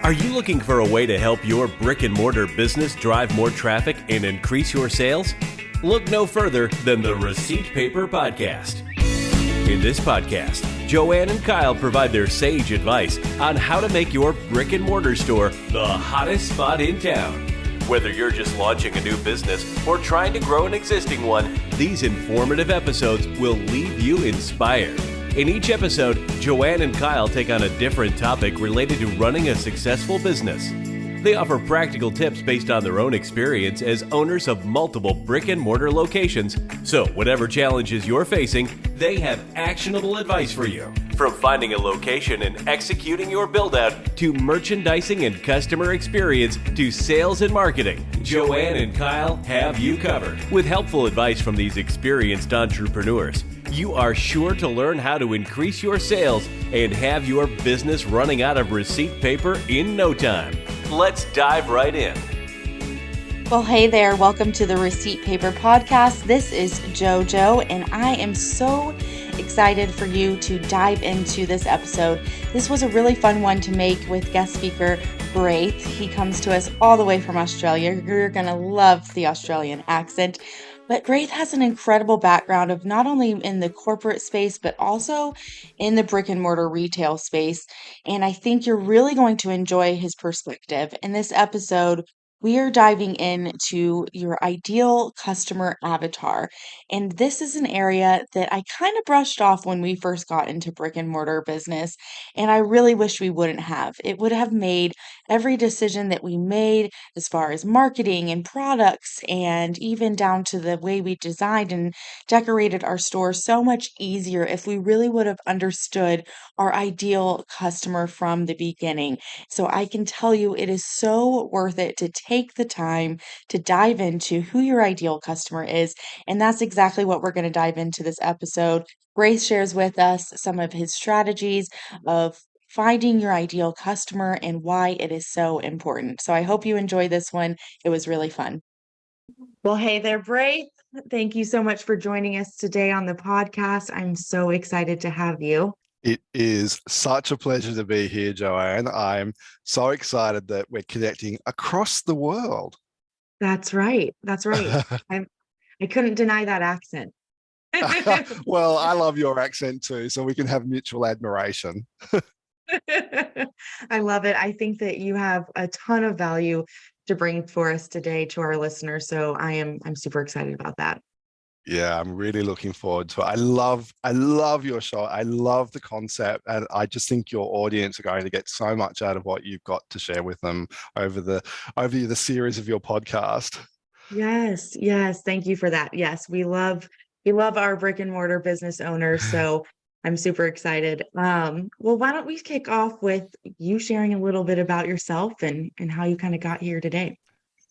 Are you looking for a way to help your brick-and-mortar business drive more traffic and increase your sales? Look no further than the Receipt Paper Podcast. In this podcast, Joanne and Kyle provide their sage advice on how to make your brick-and-mortar store the hottest spot in town. Whether you're just launching a new business or trying to grow an existing one, these informative episodes will leave you inspired. In each episode, Joanne and Kyle take on a different topic related to running a successful business. They offer practical tips based on their own experience as owners of multiple brick-and-mortar locations. So whatever challenges you're facing, they have actionable advice for you. From finding a location and executing your build-out, to merchandising and customer experience, to sales and marketing, Joanne and Kyle have you covered. With helpful advice from these experienced entrepreneurs, you are sure to learn how to increase your sales and have your business running out of receipt paper in no time. Let's dive right in. Well, hey there. Welcome to the Receipt Paper Podcast. This is JoJo, and I am so excited for you to dive into this episode. This was a really fun one to make with guest speaker Braith. He comes to us all the way from Australia. You're going to love the Australian accent. But Braith has an incredible background of not only in the corporate space, but also in the brick and mortar retail space. And I think you're really going to enjoy his perspective. In this episode, we are diving into your ideal customer avatar. And this is an area that I kind of brushed off when we first got into brick and mortar business. And I really wish we wouldn't have. It would have made every decision that we made as far as marketing and products and even down to the way we designed and decorated our store so much easier if we really would have understood our ideal customer from the beginning. So I can tell you it is so worth it to take the time to dive into who your ideal customer is. And that's exactly what we're going to dive into this episode. Braith shares with us some of his strategies of finding your ideal customer and why it is so important. So I hope you enjoy this one. It was really fun. Well, hey there, Braith. Thank you so much for joining us today on the podcast. I'm so excited to have you. It is such a pleasure to be here, Joanne. I'm so excited that we're connecting across the world. That's right. That's right. I couldn't deny that accent. Well, I love your accent too, so we can have mutual admiration. I love it. I think that you have a ton of value to bring for us today to our listeners. So I'm super excited about that. Yeah, I'm really looking forward to it. I love your show. I love the concept, and I just think your audience are going to get so much out of what you've got to share with them over the series of your podcast. Yes. Thank you for that. Yes, we love our brick and mortar business owners. So I'm super excited. Well, why don't we kick off with you sharing a little bit about yourself and how you kind of got here today?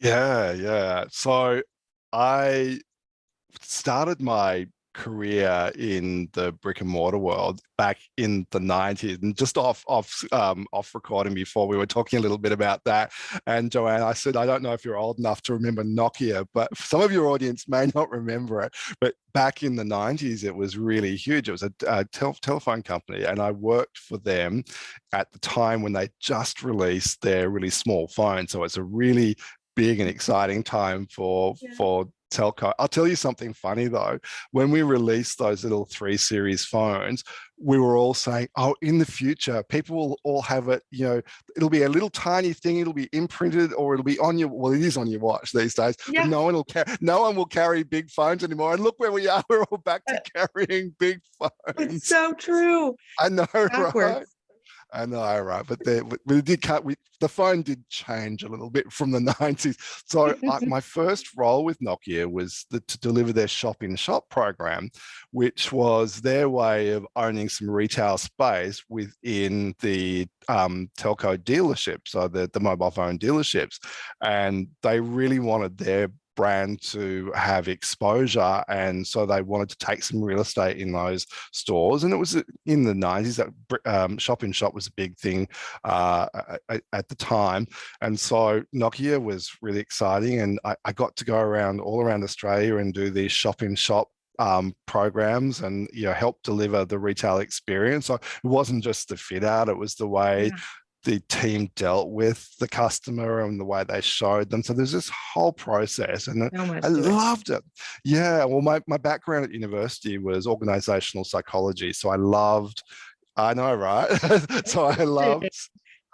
Yeah. So I started my career in the brick and mortar world back in the 90s, and just off recording before we were talking a little bit about that. And Joanne, I said, I don't know if you're old enough to remember Nokia, but some of your audience may not remember it. But back in the 90s, it was really huge. It was a telephone company, and I worked for them at the time when they just released their really small phone. So it's a really big and exciting time for telco. I'll tell you something funny though. When we released those little 3 series phones, we were all saying, oh, in the future, people will all have it, it'll be a little tiny thing, it'll be imprinted, or it'll be on your, well, it is on your watch these days, but no one will carry big phones anymore. And look where we are, we're all back to carrying big phones. It's so true. I know, right? I know, right? But the phone did change a little bit from the 90s. So my first role with Nokia was to deliver their shop-in-shop program, which was their way of owning some retail space within the telco dealerships, so the mobile phone dealerships. And they really wanted their brand to have exposure, and so they wanted to take some real estate in those stores. And it was in the 90s that shop in shop was a big thing at the time, and so Nokia was really exciting, and I got to go all around Australia and do these shop in shop programs and help deliver the retail experience. So it wasn't just the fit out, it was the way the team dealt with the customer and the way they showed them. So there's this whole process, and So much I to it. loved it. Yeah, well, my background at university was organizational psychology, so I know, right? So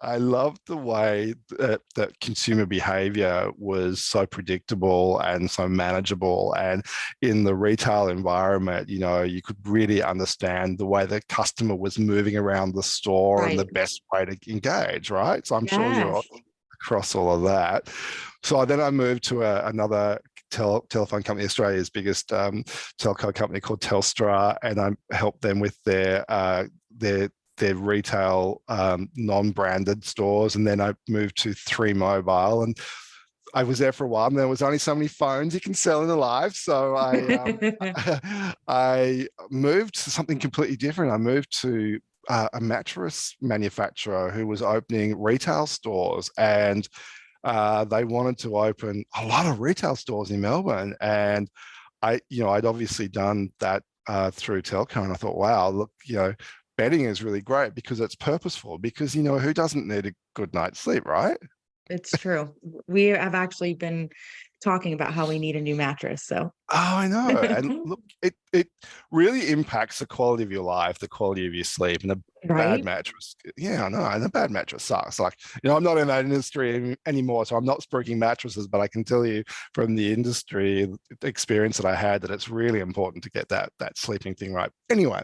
I loved the way that consumer behavior was so predictable and so manageable. And in the retail environment, you could really understand the way the customer was moving around the store and the Right. best way to engage, right? So I'm sure you're Yes. across all of that. So then I moved to another telephone company, Australia's biggest telco company called Telstra, and I helped them with their retail non-branded stores. And then I moved to 3 Mobile, and I was there for a while, and there was only so many phones you can sell in a life. So I moved to something completely different. I moved to a mattress manufacturer who was opening retail stores, and they wanted to open a lot of retail stores in Melbourne. And I'd obviously done that through telco, and I thought, wow, look, betting is really great because it's purposeful, because who doesn't need a good night's sleep, right? It's true. We have actually been talking about how we need a new mattress. So, Oh, I know. And look, it really impacts the quality of your life, the quality of your sleep, and a bad right? mattress. Yeah, I know. And a bad mattress sucks. Like, I'm not in that industry anymore, so I'm not spruiking mattresses, but I can tell you from the industry experience that I had that it's really important to get that sleeping thing right. Anyway,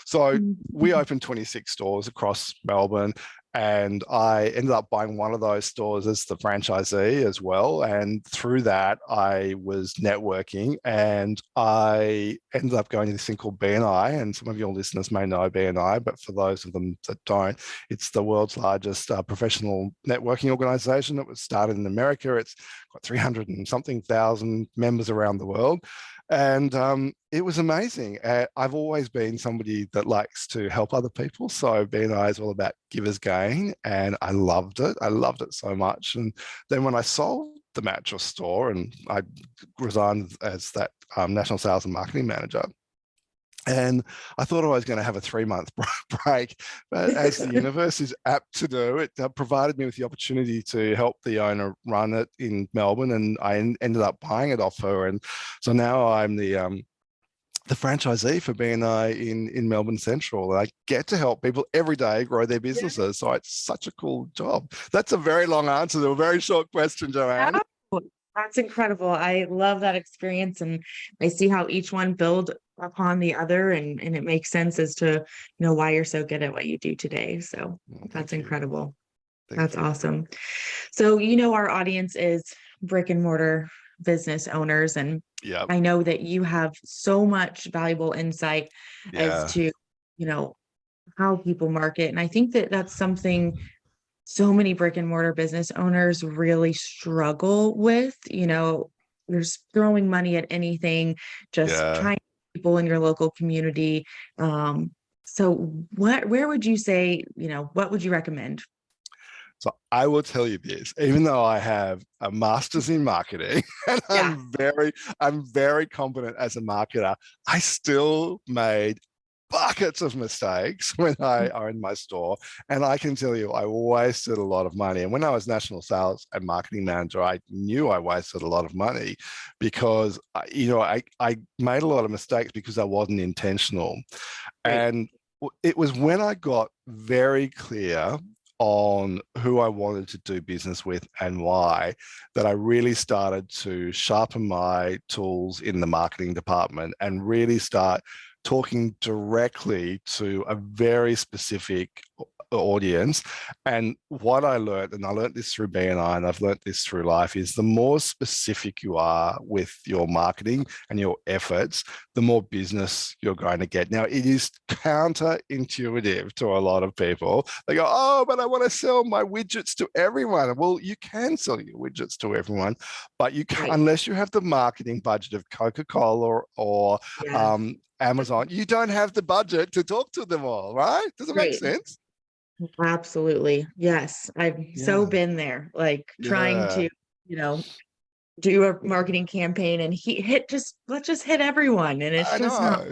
so we opened 26 stores across Melbourne. And I ended up buying one of those stores as the franchisee as well. And through that, I was networking, and I ended up going to this thing called BNI. And some of your listeners may know BNI, but for those of them that don't, it's the world's largest professional networking organization. That was started in America. It's got 300 and something thousand members around the world. And it was amazing. I've always been somebody that likes to help other people. So BNI is all about givers gain. And I loved it. I loved it so much. And then when I sold the mattress store, and I resigned as that national sales and marketing manager, and I thought I was going to have a 3-month break, but as the universe is apt to do, it provided me with the opportunity to help the owner run it in Melbourne, and I ended up buying it off her. And so now I'm the franchisee for BNI in Melbourne Central. And I get to help people every day grow their businesses. So it's such a cool job. That's a very long answer to a very short question, Joanne. Oh, that's incredible. I love that experience, and I see how each one build upon the other, and it makes sense as to why you're so good at what you do today. So that's incredible. That's awesome. So our audience is brick and mortar business owners, and I know that you have so much valuable insight as to how people market, and I think that that's something so many brick and mortar business owners really struggle with. You're throwing money at anything, just trying people in your local community. So where would you say, what would you recommend? So I will tell you this, even though I have a master's in marketing and I'm very competent as a marketer, I still made buckets of mistakes when I owned my store. And I can tell you, I wasted a lot of money. And when I was national sales and marketing manager, I knew I wasted a lot of money because, I made a lot of mistakes because I wasn't intentional. Right. And it was when I got very clear on who I wanted to do business with and why, that I really started to sharpen my tools in the marketing department and really start talking directly to a very specific audience. And what I learned, and I learned this through BNI and I've learned this through life, is the more specific you are with your marketing and your efforts, the more business you're going to get. Now, it is counterintuitive to a lot of people. They go, oh, but I want to sell my widgets to everyone. Well, you can sell your widgets to everyone, but you can't, unless you have the marketing budget of Coca-Cola or Amazon, you don't have the budget to talk to them all, right? Does it make sense? Absolutely. Yes. I've so been there, like trying to, do a marketing campaign and let's just hit everyone. And it's just not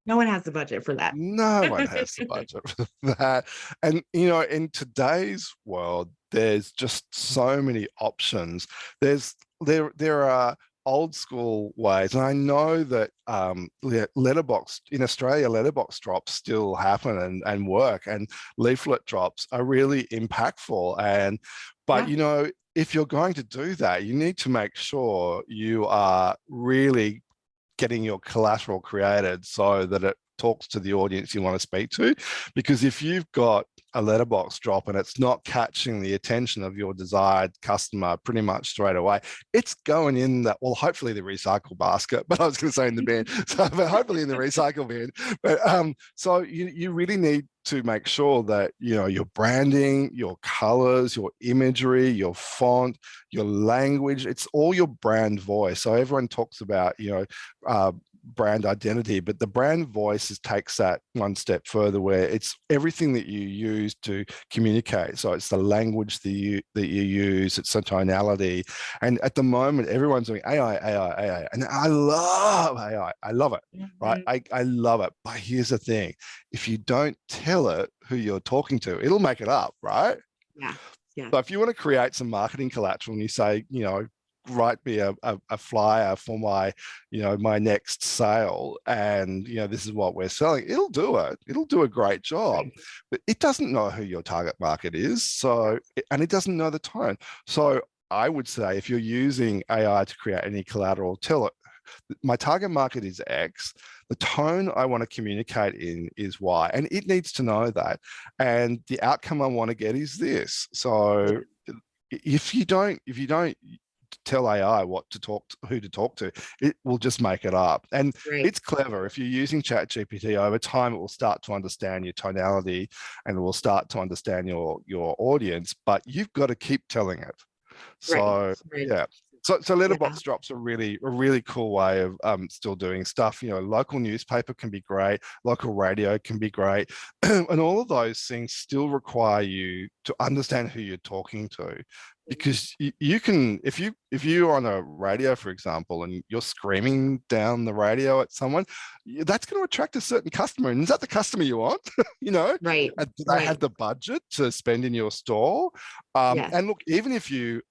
No one has the budget for that. No one has the budget for that. And, in today's world, there's just so many options. There are old school ways, and I know that letterbox in Australia, letterbox drops still happen and work, and leaflet drops are really impactful. But if you're going to do that, you need to make sure you are really getting your collateral created so that it talks to the audience you want to speak to. Because if you've got a letterbox drop and it's not catching the attention of your desired customer pretty much straight away, it's going in that, well, hopefully the recycle basket, but I was going to say in the bin, but hopefully in the recycle bin. But so you really need to make sure that your branding, your colors, your imagery, your font, your language, it's all your brand voice. So everyone talks about brand identity, but the brand voice takes that one step further, where it's everything that you use to communicate. So it's the language that you use, it's the tonality. And at the moment, everyone's doing AI, and I love AI. I love it, right? I love it. But here's the thing: if you don't tell it who you're talking to, it'll make it up, right? Yeah. So if you want to create some marketing collateral and you say, write me a flyer for my my next sale, and this is what we're selling, it'll do a great job. But it doesn't know who your target market is, and it doesn't know the tone. So I would say, if you're using AI to create any collateral, tell it, my target market is X, the tone I want to communicate in is Y, and it needs to know that, and the outcome I want to get is this. So if you don't tell AI who to talk to, it will just make it up. And it's clever. If you're using ChatGPT, over time, it will start to understand your tonality, and it will start to understand your audience, but you've got to keep telling it. So yeah. So letterbox drops are really a really cool way of still doing stuff. Local newspaper can be great, local radio can be great, and all of those things still require you to understand who you're talking to. Because you can, if you're on a radio, for example, and you're screaming down the radio at someone, that's going to attract a certain customer. And is that the customer you want? Right. Do they have the budget to spend in your store? Yes. And look, even if you're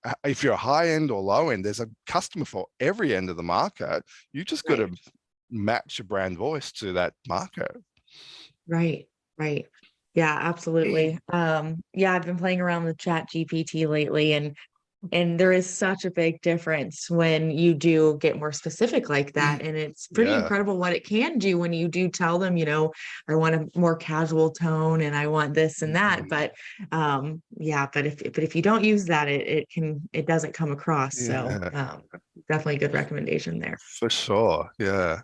high end or low end, there's a customer for every end of the market. You just got to match your brand voice to that market. Right. Yeah, absolutely. I've been playing around with ChatGPT lately, and there is such a big difference when you do get more specific like that. And it's pretty incredible what it can do when you do tell them, I want a more casual tone and I want this and that. But but if you don't use that, it doesn't come across. So definitely a good recommendation there. For sure. Yeah.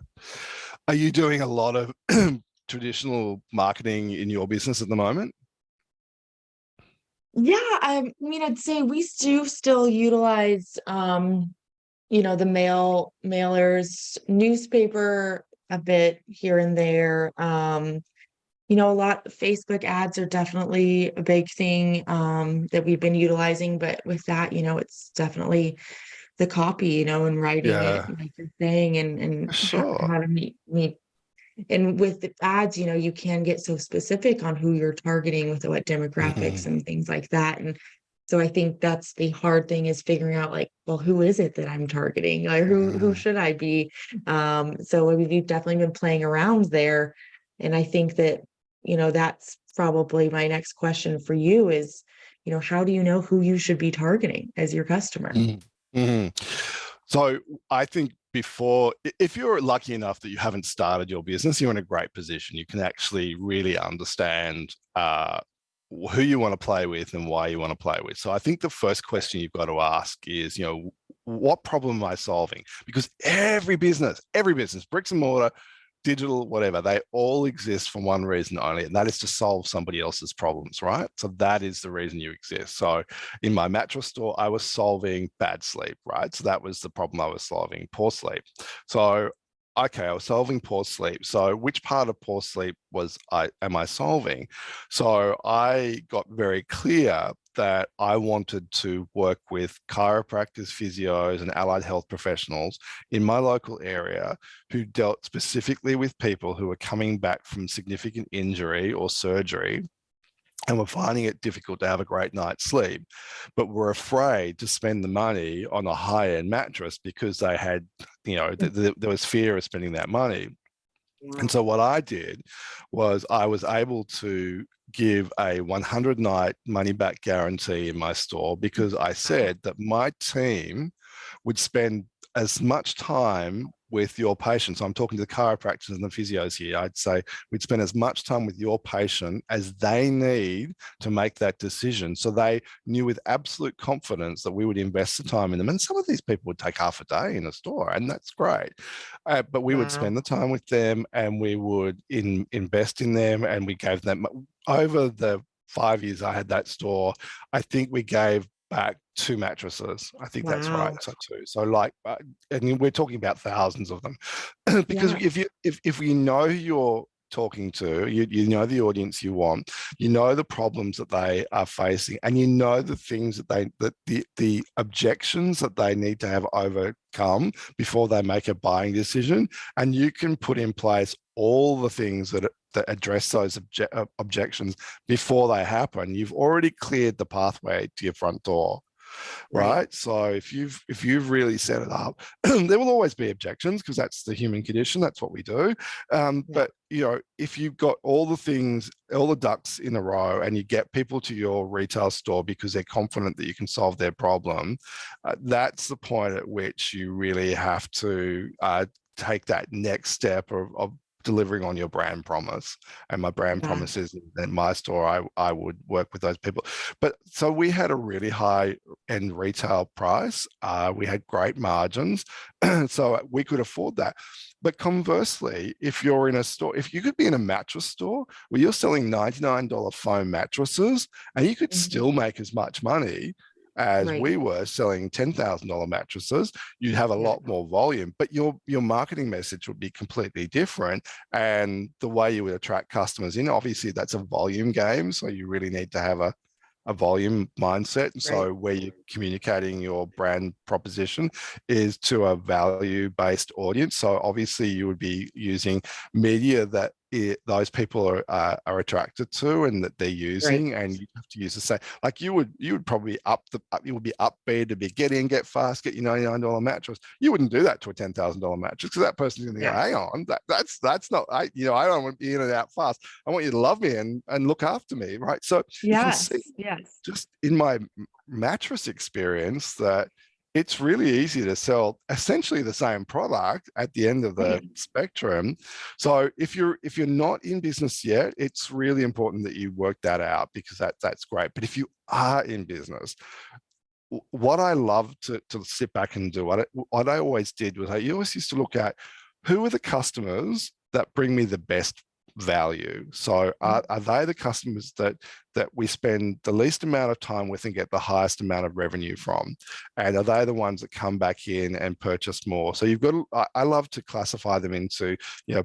Are you doing a lot of traditional marketing in your business at the moment? Yeah, I mean, I'd say we do still utilize, the mailers, newspaper a bit here and there. A lot of Facebook ads are definitely a big thing that we've been utilizing, but with that, it's definitely the copy, and writing it, like you're saying, and how to meet. And with the ads, you can get so specific on who you're targeting with what demographics and things like that. And so I think that's the hard thing, is figuring out, like, well, who is it that I'm targeting? Like, who should I be? So we've definitely been playing around there. And I think that, that's probably my next question for you is, how do you know who you should be targeting as your customer? So I think if you're lucky enough that you haven't started your business, you're in a great position. You can actually really understand who you want to play with and why you want to play with. So I think the first question you've got to ask is, what problem am I solving? Because every business, bricks and mortar, digital, whatever, they all exist for one reason only, and that is to solve somebody else's problems, right? So that is the reason you exist. So in my mattress store, I was solving bad sleep, right? So that was the problem I was solving, poor sleep. So, okay, I was solving poor sleep. So which part of poor sleep am I solving? So I got very clear that I wanted to work with chiropractors, physios, and allied health professionals in my local area who dealt specifically with people who were coming back from significant injury or surgery and were finding it difficult to have a great night's sleep, but were afraid to spend the money on a high-end mattress because they had, there was fear of spending that money. And so what I did was I was able to give a 100-night money-back guarantee in my store because I said that my team would spend as much time with your patient. So I'm talking to the chiropractors and the physios here. I'd say we'd spend as much time with your patient as they need to make that decision. So they knew with absolute confidence that we would invest the time in them. And some of these people would take half a day in a store, and that's great. But we would spend the time with them, and we would invest in them, and we gave them, over the 5 years I had that store, I think we gave back 2 mattresses. I think that's right. So 2. So and we're talking about thousands of them, because if you know who you're talking to, you know the audience you want, you know the problems that they are facing, and you know the things that the objections that they need to have overcome before they make a buying decision, and you can put in place all the things that address those objections before they happen, you've already cleared the pathway to your front door. Right. So if you've really set it up, there will always be objections because that's the human condition. That's what we do. But if you've got all the things, all the ducks in a row, and you get people to your retail store because they're confident that you can solve their problem, that's the point at which you really have to take that next step of delivering on your brand promise. And my brand promise is that my store, I would work with those people. But so we had a really high end retail price. We had great margins. So we could afford that. But conversely, if you're in a store, if you could be in a mattress store where you're selling $99 foam mattresses and you could still make as much money as we were selling $10,000 mattresses, you'd have a lot more volume, but your marketing message would be completely different. And the way you would attract customers in, obviously that's a volume game. So you really need to have a volume mindset. And so where you're communicating your brand proposition is to a value-based audience. So obviously you would be using media that those people are attracted to and that they're using, and you have to use the same. Like you would probably it would be upbeat to be get in, get fast, get your $99 mattress. You wouldn't do that to a $10,000 mattress because that person's going to go, hang on, that's not, I don't want to be in and out fast. I want you to love me and look after me, right? So you can see just in my mattress experience that it's really easy to sell essentially the same product at the end of the spectrum. So if you're not in business yet, it's really important that you work that out because that's great. But if you are in business, what I love to sit back and do, what I always did was I always used to look at who are the customers that bring me the best value. So are they the customers that we spend the least amount of time with and get the highest amount of revenue from? And are they the ones that come back in and purchase more? So you've got I love to classify them into,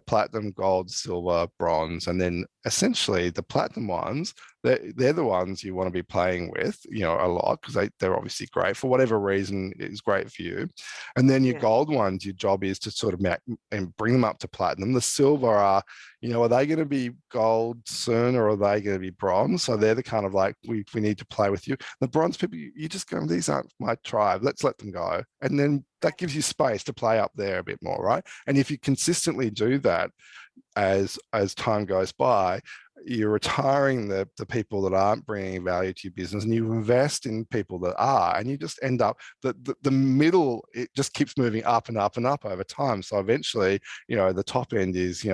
platinum, gold, silver, bronze, and then essentially the platinum ones, they're the ones you want to be playing with, a lot because they're obviously great for whatever reason is great for you. And then your gold ones, your job is to sort of and bring them up to platinum. The silver are they going to be gold soon or are they going to be bronze? So they're the kind of like, we need to play with you. The bronze people, you just go, these aren't my tribe. Let's let them go. And then that gives you space to play up there a bit more, right? And if you consistently do that as time goes by, you're retiring the people that aren't bringing value to your business and you invest in people that are, and you just end up the middle, it just keeps moving up and up and up over time. So eventually, the top end is,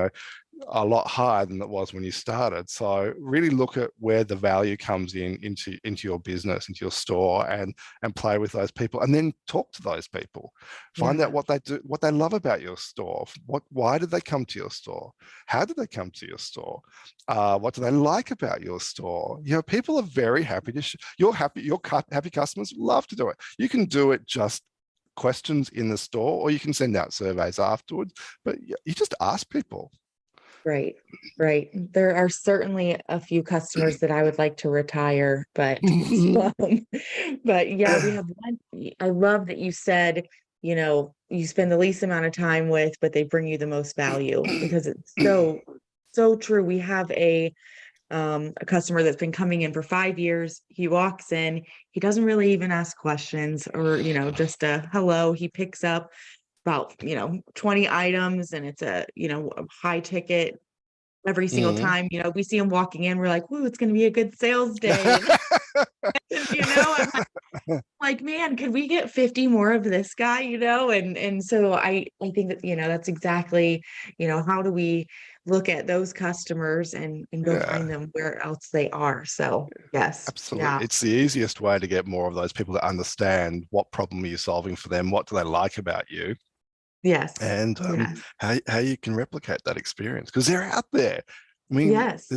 a lot higher than it was when you started. So really look at where the value comes into your business, into your store, and play with those people, and then talk to those people. Find out what they do, what they love about your store. Why did they come to your store? How did they come to your store? What do they like about your store? People are very happy to. Your happy customers love to do it. You can do it just questions in the store, or you can send out surveys afterwards. But you just ask people. Right, right. There are certainly a few customers that I would like to retire, but um, but yeah, we have one. I love that you said, you spend the least amount of time with, but they bring you the most value, because it's so true. We have a customer that's been coming in for 5 years. He walks in, he doesn't really even ask questions, or just a hello. He picks up about 20 items, and it's a high ticket every single Mhm. time. We see him walking in, we're like, "Woo, it's going to be a good sales day." And I'm like, man, could we get 50 more of this guy? And so I think that that's exactly, how do we look at those customers and go Yeah, find them where else they are. So yes, absolutely. yeah, It's the easiest way to get more of those people to understand what problem are you solving for them, what do they like about you, yes, and yes, how you can replicate that experience, because they're out there. I mean, yes,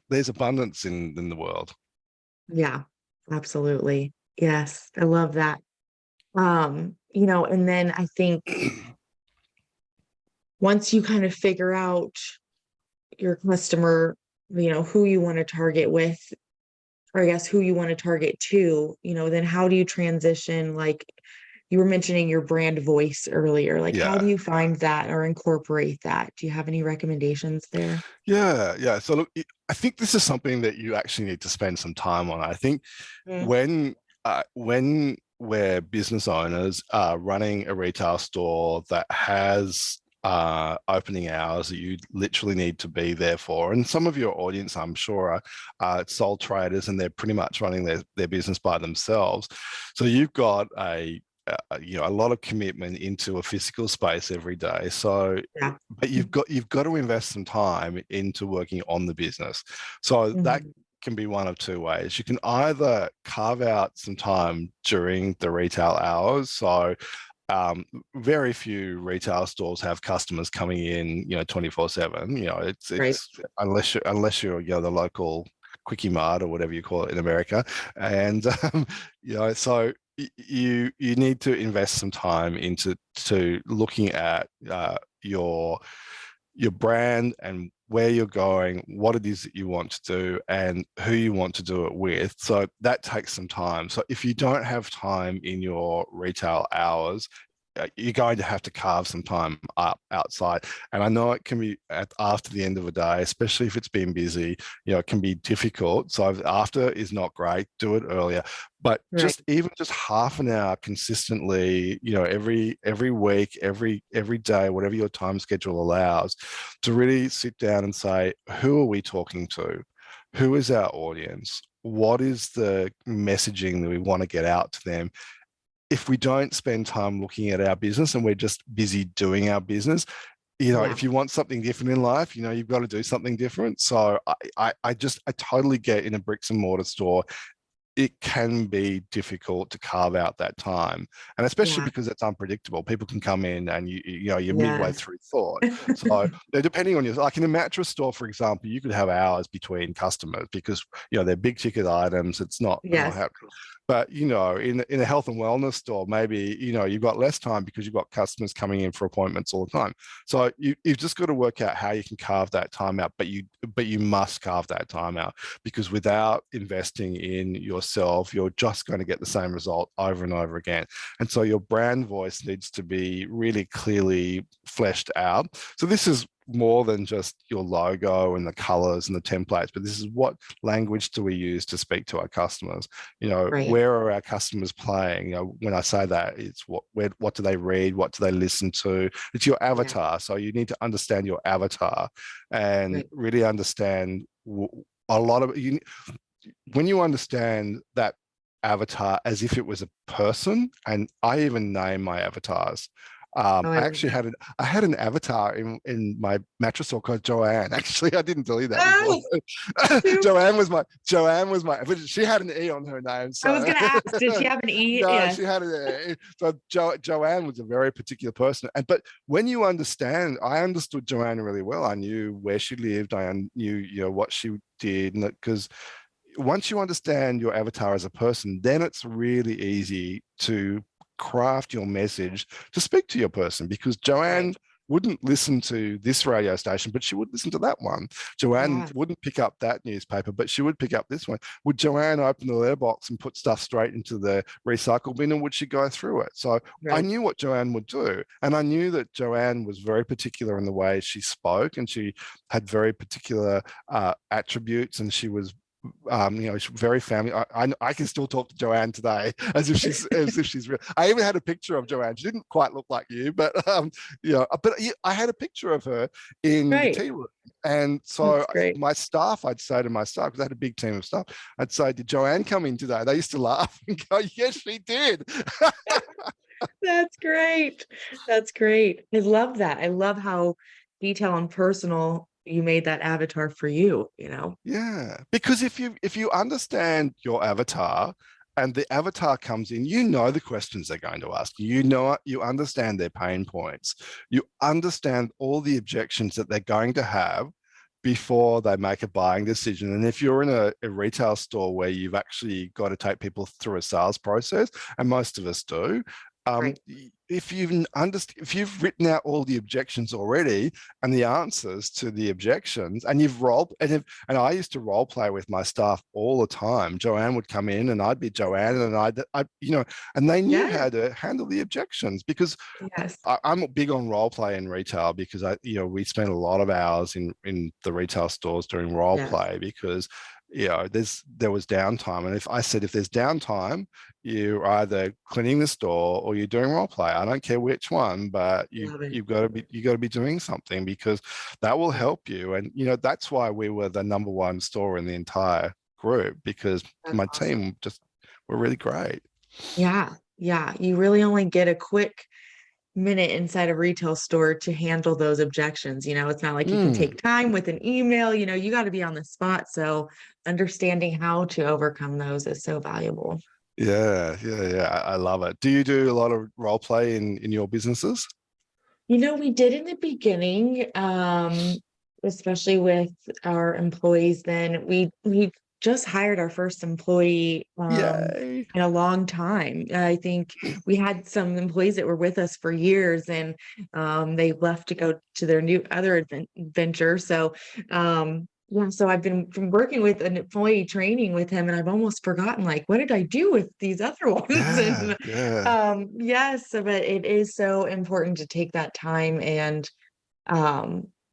there's abundance in the world. yeah, absolutely. Yes, I love that. And then I think once you kind of figure out your customer, who you want to target with, or I guess who you want to target to, then how do you transition? Like you were mentioning your brand voice earlier, like how do Yeah. you find that or incorporate that? Do you have any recommendations there? Yeah. So look, I think this is something that you actually need to spend some time on. I think Mm, when we're business owners running a retail store that has opening hours that you literally need to be there for, and some of your audience, I'm sure, are sole traders, and they're pretty much running their business by themselves. So you've got a lot of commitment into a physical space every day. So yeah. but you've got to invest some time into working on the business. So that Mhm. can be one of two ways. You can either carve out some time during the retail hours. So very few retail stores have customers coming in, 24/7. Right. It's unless you're the local quickie mart or whatever you call it in America, and so you need to invest some time into looking at your brand and where you're going, what it is that you want to do, and who you want to do it with. So that takes some time. So if you don't have time in your retail hours, you're going to have to carve some time up outside. And I know it can be after the end of the day, especially if it's been busy, it can be difficult. So after is not great, do it earlier. But Right. just half an hour consistently, every week, every day, whatever your time schedule allows, to really sit down and say, who are we talking to? Who is our audience? What is the messaging that we want to get out to them? If we don't spend time looking at our business and we're just busy doing our business, Yeah. if you want something different in life, you've got to do something different. So I totally get, in a bricks and mortar store, it can be difficult to carve out that time, and especially Yeah. because it's unpredictable. People can come in and you're midway Yes. through thought. So depending on like in a mattress store, for example, you could have hours between customers because they're big ticket items. It's not Yes. happening. But in a health and wellness store, maybe you've got less time because you've got customers coming in for appointments all the time. So you've just got to work out how you can carve that time out. But you must carve that time out, because without investing in yourself, you're just going to get the same result over and over again. And so your brand voice needs to be really clearly fleshed out. So this is more than just your logo and the colors and the templates, but this is what language do we use to speak to our customers? Right. Where are our customers playing? When I say that, it's what do they read? What do they listen to? It's your Yeah. avatar. So you need to understand your avatar and Right. really understand a lot of you. When you understand that avatar as if it was a person, and I even name my avatars. Oh, I I love actually that. had an avatar in my mattress store called Joanne. Actually, I didn't tell you that before. Oh, shoot. Joanne was my, but she had an E on her name. I was So gonna ask, did she have an E? no, Yes. she had an E. So Joanne was a very particular person. But when you understand, I understood Joanne really well. I knew where she lived. I knew what she did, because once you understand your avatar as a person, then it's really easy to craft your message to speak to your person, because Right. Joanne wouldn't listen to this radio station, but she would listen to that one. Joanne wouldn't pick up that newspaper, but she would pick up this one. Would Joanne open the letterbox and put stuff straight into the recycle bin, and would she go through it? So I knew what Joanne would do. And I knew that Joanne was very particular in the way she spoke, and she had very particular attributes, and she was very family. I can still talk to Joanne today as if she's real. I even had a picture of Joanne. She didn't quite look like you, but I had a picture of her in the tea room. And so my staff, I'd say to my staff, because I had a big team of staff, I'd say, did Joanne come in today? They used to laugh and go, yes, she did. That's great. That's great. I love that. I love how detailed and personal you made that avatar for you, Yeah, because if you understand your avatar and the avatar comes in, the questions they're going to ask. You understand their pain points. You understand all the objections that they're going to have before they make a buying decision. And if you're in a retail store where you've actually got to take people through a sales process, and most of us do, if you've written out all the objections already and the answers to the objections, and and I used to role play with my staff all the time. Joanne would come in and I'd be Joanne, and and they knew how to handle the objections, because I'm big on role play in retail, because we spend a lot of hours in the retail stores doing role play, because there was downtime. And if there's downtime, you're either cleaning the store or you're doing role play. I don't care which one, but you've got to be doing something, because that will help you. And that's why we were the number one store in the entire group, because my team were really great. Yeah. You really only get a quick minute inside a retail store to handle those objections. It's not like you can take time with an email. You got to be on the spot. So understanding how to overcome those is so valuable. Yeah. I love it. Do you do a lot of role play in your businesses? We did in the beginning, especially with our employees. Then we just hired our first employee in a long time. I think we had some employees that were with us for years, and they left to go to their other venture. So so I've been working with an employee training with him, and I've almost forgotten, what did I do with these other ones? Yes, but it is so important to take that time and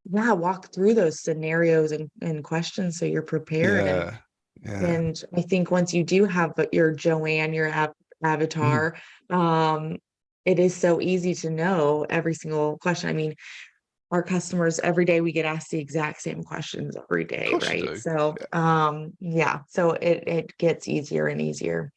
walk through those scenarios and questions so you're prepared. And I think once you do have your Joanne, your avatar, it is so easy to know every single question. I mean, our customers, every day we get asked the exact same questions every day, right? So, so it gets easier and easier.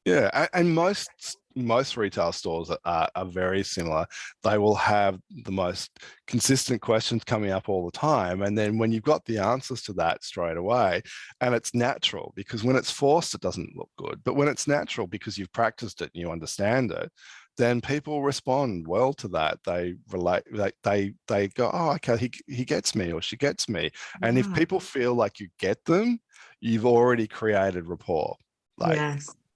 Yeah, and most retail stores are very similar. They will have the most consistent questions coming up all the time. And then when you've got the answers to that straight away, and it's natural, because when it's forced, it doesn't look good. But when it's natural, because you've practiced it and you understand it, then people respond well to that. They relate, they go, oh, okay, he gets me or she gets me. And if people feel like you get them, you've already created rapport.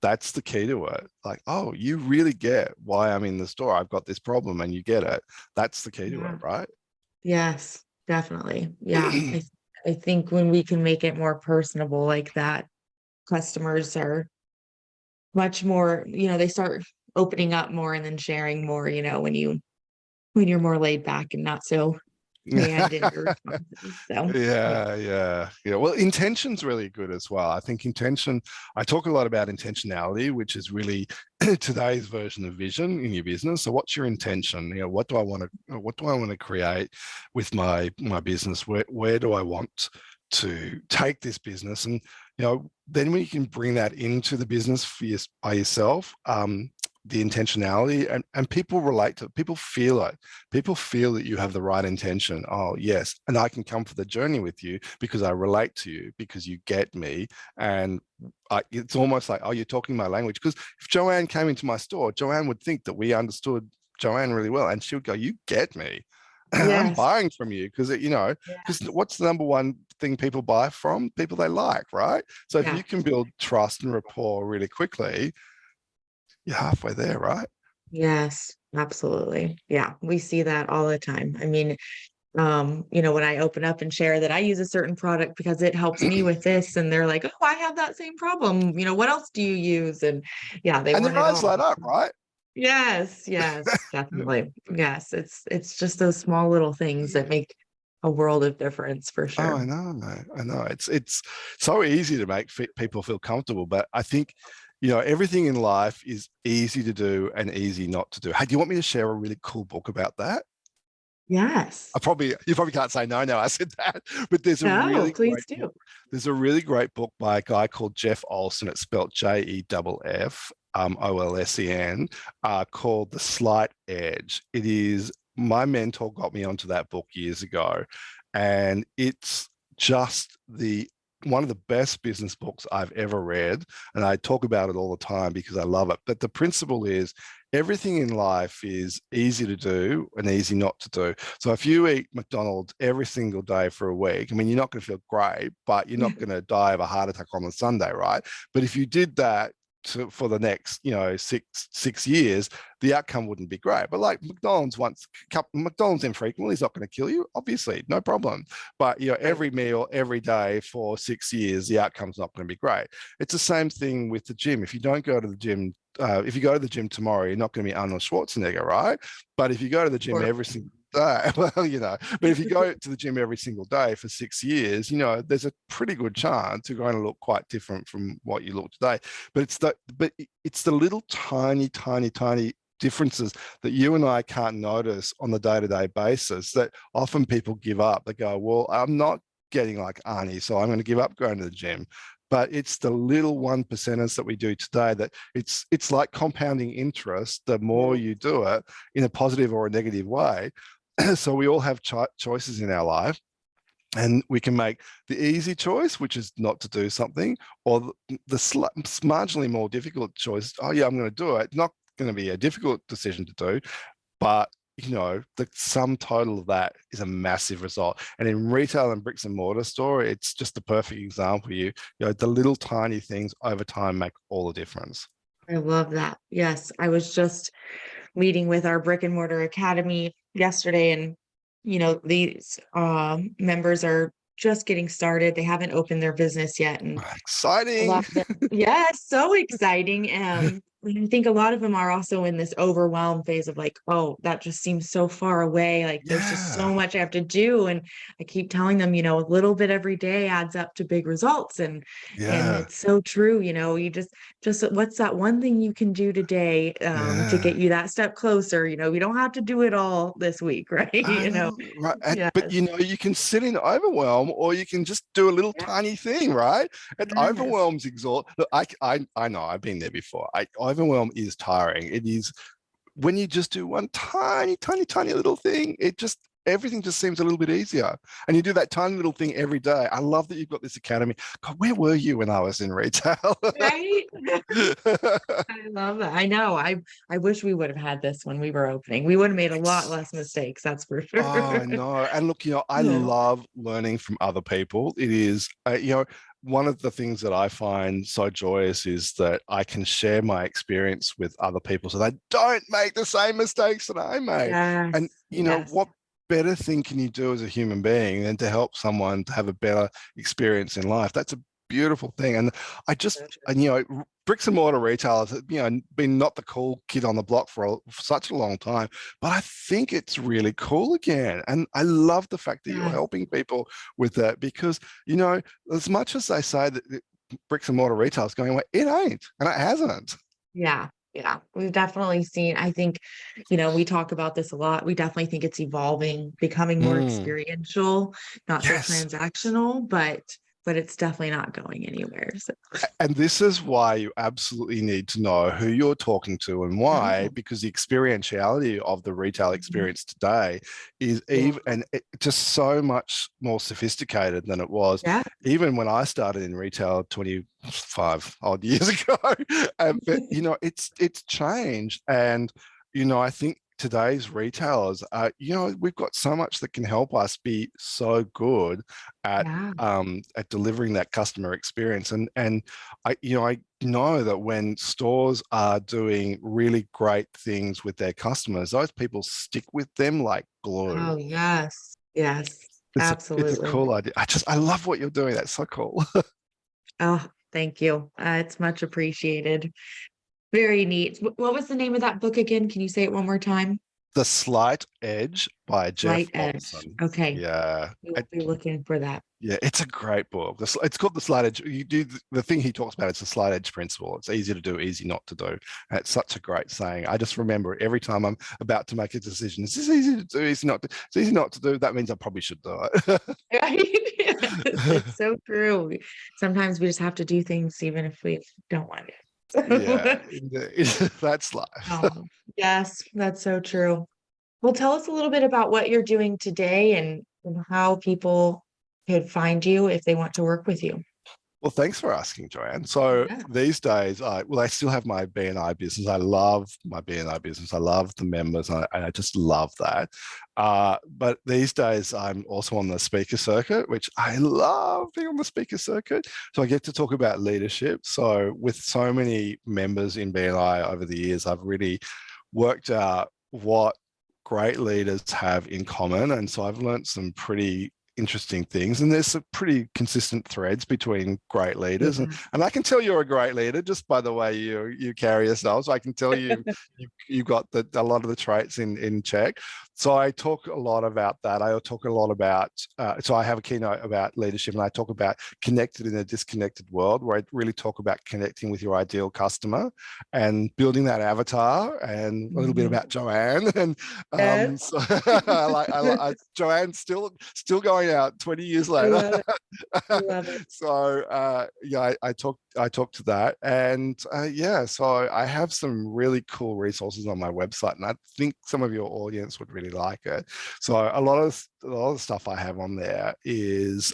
That's the key to it. Oh, you really get why I'm in the store. I've got this problem and you get it. That's the key to it, right? Yes, definitely. Yeah. I think when we can make it more personable like that, customers are much more, they start opening up more and then sharing more, when you're more laid back and not so and in your responses. So yeah. Well, intention's really good as well. I think I talk a lot about intentionality, which is really today's version of vision in your business. So what's your intention? What do I want to create with my business? Where do I want to take this business? And then when you can bring that into the business by yourself, the intentionality, and people relate to it. People feel it. People feel that you have the right intention. Oh, yes. And I can come for the journey with you because I relate to you, because you get me. And it's almost like, oh, you're talking my language. Because if Joanne came into my store, Joanne would think that we understood Joanne really well. And she would go, you get me. I'm buying from you because, because what's the number one thing people buy from? People they like, right? So if you can build trust and rapport really quickly, you're halfway there, right? Yes. Absolutely. Yeah, we see that all the time. I mean, when I open up and share that I use a certain product because it helps me with this, and they're like, "Oh, I have that same problem. What else do you use?" And yeah, they And want their it eyes all. light up, right? Yes, yes, definitely. Yes, it's just those small little things that make a world of difference for Oh, sure. I know. It's so easy to make people feel comfortable, but I think, everything in life is easy to do and easy not to do. Hey, do you want me to share a really cool book about that? Yes. You probably can't say no now I said that, but No, please do. there's a really great book by a guy called Jeff Olson. It's spelled Jeff Olsen, called The Slight Edge. It is, my mentor got me onto that book years ago, and it's just one of the best business books I've ever read. And I talk about it all the time because I love it. But the principle is everything in life is easy to do and easy not to do. So if you eat McDonald's every single day for a week, I mean, you're not going to feel great, but you're not going to die of a heart attack on a Sunday, right? But if you did that for the next, 6 years, the outcome wouldn't be great. But like McDonald's infrequently is not going to kill you, obviously, no problem. But every meal, every day for 6 years, the outcome's not going to be great. It's the same thing with the gym. If you don't go to the gym, if you go to the gym tomorrow, you're not going to be Arnold Schwarzenegger, right? But if you go to the gym every single day, well, but if you go to the gym every single day for 6 years, there's a pretty good chance you're going to look quite different from what you look today. But it's the little tiny, tiny, tiny differences that you and I can't notice on the day-to-day basis that often people give up. They go, well, I'm not getting like Arnie, so I'm going to give up going to the gym. But it's the little 1%ers that we do today that it's like compounding interest. The more you do it in a positive or a negative way. So we all have choices in our life, and we can make the easy choice, which is not to do something, or the marginally more difficult choice. Oh yeah, I'm going to do it. Not going to be a difficult decision to do, but the sum total of that is a massive result. And in retail and bricks and mortar store, it's just the perfect example. The little tiny things over time make all the difference. I love that. Yes, I was just meeting with our brick and mortar academy yesterday, and these members are just getting started. They haven't opened their business yet, and exciting. Yeah, so exciting. I think a lot of them are also in this overwhelm phase of like, oh, that just seems so far away. Like there's just so much I have to do. And I keep telling them, a little bit every day adds up to big results. And it's so true. You just what's that one thing you can do today to get you that step closer? You don't have to do it all this week, right? Right. Yes. But you can sit in overwhelm, or you can just do a little tiny thing, right? And overwhelm's exhausting. Look, I know, I've been there before. Overwhelm is tiring. It is when you just do one tiny, tiny, tiny little thing, everything just seems a little bit easier. And you do that tiny little thing every day. I love that you've got this academy. God, where were you when I was in retail? Right? I love that. I know. I wish we would have had this when we were opening. We would have made a lot less mistakes, that's for sure. Oh, I know. And look, I love learning from other people. It is, one of the things that I find so joyous is that I can share my experience with other people so they don't make the same mistakes that I made. Yes. And what better thing can you do as a human being than to help someone to have a better experience in life? That's a beautiful thing. And bricks and mortar retailers have, been not the cool kid on the block for such a long time, but I think it's really cool again. And I love the fact that you're helping people with that, because, as much as they say that bricks and mortar retail is going away, it ain't, and it hasn't. Yeah. Yeah, we've definitely seen, I think, we talk about this a lot. We definitely think it's evolving, becoming more experiential, not so transactional, but it's definitely not going anywhere. So. And this is why you absolutely need to know who you're talking to and why, because the experientiality of the retail experience today is just so much more sophisticated than it was even when I started in retail 25 odd years ago. But it's changed, and I think today's retailers, we've got so much that can help us be so good at Yeah. at delivering that customer experience. And I know that when stores are doing really great things with their customers, those people stick with them like glue. Oh, yes. Yes, It's a absolutely. cool idea. I love what you're doing. That's so cool. Oh, thank you. It's much appreciated. Very neat. What was the name of that book again? Can you say it one more time? The Slight Edge by Jeff Light Edge. Olson. Okay. Yeah. We will be looking for that. Yeah, it's a great book. It's called The Slight Edge. You do the thing he talks about. It's the Slight Edge principle. It's easy to do, easy not to do. And it's such a great saying. I just remember it every time I'm about to make a decision. Is this easy to do? Easy not to? It's easy not to do. That means I probably should do it. Right? Yes, it's so true. Sometimes we just have to do things even if we don't want it. Yeah, that's life. Oh, yes, that's so true. Well, tell us a little bit about what you're doing today and how people could find you if they want to work with you. Well, thanks for asking, Joanne. So Yeah. these days, I still have my B&I business. I love my B&I business. I love the members, and I just love that. But these days, I'm also on the speaker circuit, which I love being on the speaker circuit. So I get to talk about leadership. So with so many members in B&I over the years, I've really worked out what great leaders have in common. And so I've learned some pretty interesting things, and there's some pretty consistent threads between great leaders. And I can tell you're a great leader just by the way you carry yourself. So I can tell you've got a lot of the traits in check. So I talk a lot about that. I talk a lot about, so I have a keynote about leadership, and I talk about connected in a disconnected world, where I really talk about connecting with your ideal customer and building that avatar, and a little bit about Joanne. And Yes. so Joanne's still going out 20 years I later. love it. I love it. So I talk to that, and so I have some really cool resources on my website, and I think some of your audience would really like it. So a lot of the stuff I have on there is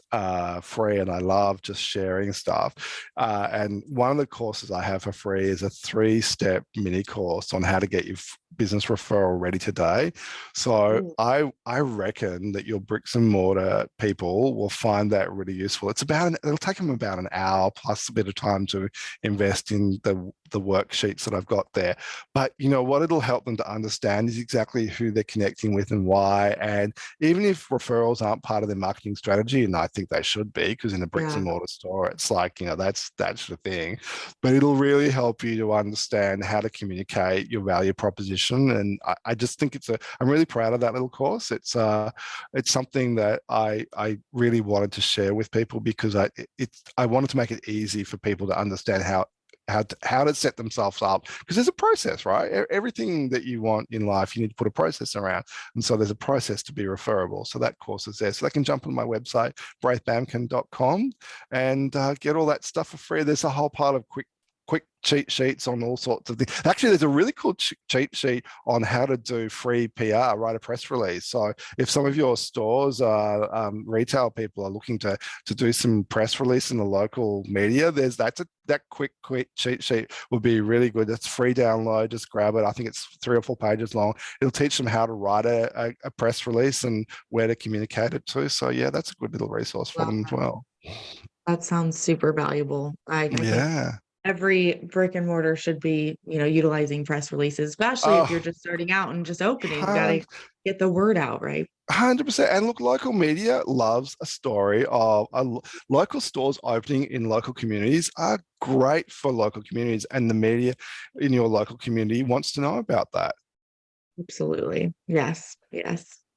free, and I love just sharing stuff. And one of the courses I have for free is a 3-step mini course on how to get your business referral ready today. So I reckon that your bricks and mortar people will find that really useful. It'll take them about an hour plus a bit of time to invest in the worksheets that I've got there. But you know what it'll help them to understand is exactly who they're connecting with and why. And even if referrals aren't part of their marketing strategy, and I think they should be, because in a bricks and mortar store, it's like, that's the thing. But it'll really help you to understand how to communicate your value proposition. And I just think I'm really proud of that little course. It's something that I really wanted to share with people, because I wanted to make it easy for people to understand how to set themselves up, because there's a process, right? Everything that you want in life, you need to put a process around, and so there's a process to be referable. So that course is there, so they can jump on my website braithbamkin.com and get all that stuff for free. There's a whole pile of quick cheat sheets on all sorts of things. Actually, there's a really cool cheat sheet on how to do free PR, write a press release. So if some of your stores, retail people are looking to do some press release in the local media, that quick cheat sheet would be really good. It's free download. Just grab it. I think it's 3 or 4 pages long. It'll teach them how to write a press release and where to communicate it to. So yeah, that's a good little resource for them as well. That sounds super valuable. I think every brick and mortar should be, utilizing press releases, especially if you're just starting out and just opening. You got to get the word out, right? 100%. And look, local media loves a story of local stores opening in local communities are great for local communities, and the media in your local community wants to know about that. Absolutely. Yes.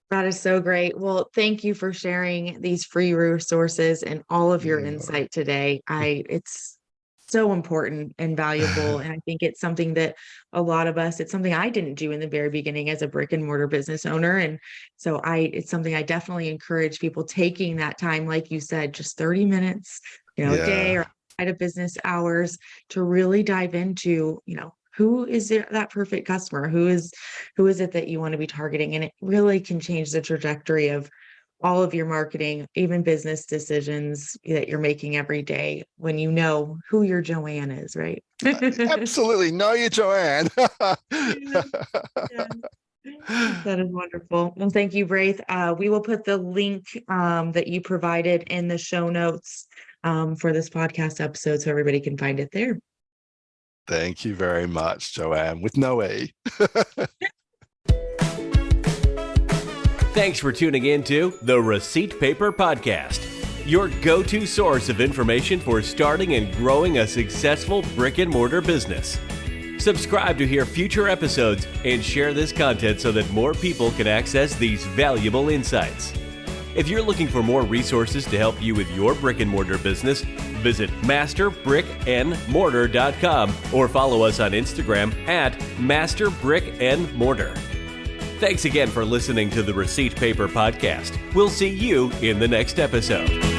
That is so great. Well, thank you for sharing these free resources and all of your insight today. It's so important and valuable. And I think it's something that it's something I didn't do in the very beginning as a brick and mortar business owner. And so it's something I definitely encourage people taking that time, like you said, just 30 minutes, a day or outside of business hours, to really dive into, who is that perfect customer? Who is it that you want to be targeting? And it really can change the trajectory of all of your marketing, even business decisions that you're making every day, when you know who your Joanne is, right? Absolutely. Know your Joanne. Yeah. That is wonderful. Well, thank you, Braith. We will put the link that you provided in the show notes for this podcast episode so everybody can find it there. Thank you very much, Joanne, with no E. Thanks for tuning in to the Receipt Paper Podcast, your go-to source of information for starting and growing a successful brick-and-mortar business. Subscribe to hear future episodes and share this content so that more people can access these valuable insights. If you're looking for more resources to help you with your brick-and-mortar business, visit masterbrickandmortar.com or follow us on Instagram at masterbrickandmortar. Thanks again for listening to the Receipt Paper Podcast. We'll see you in the next episode.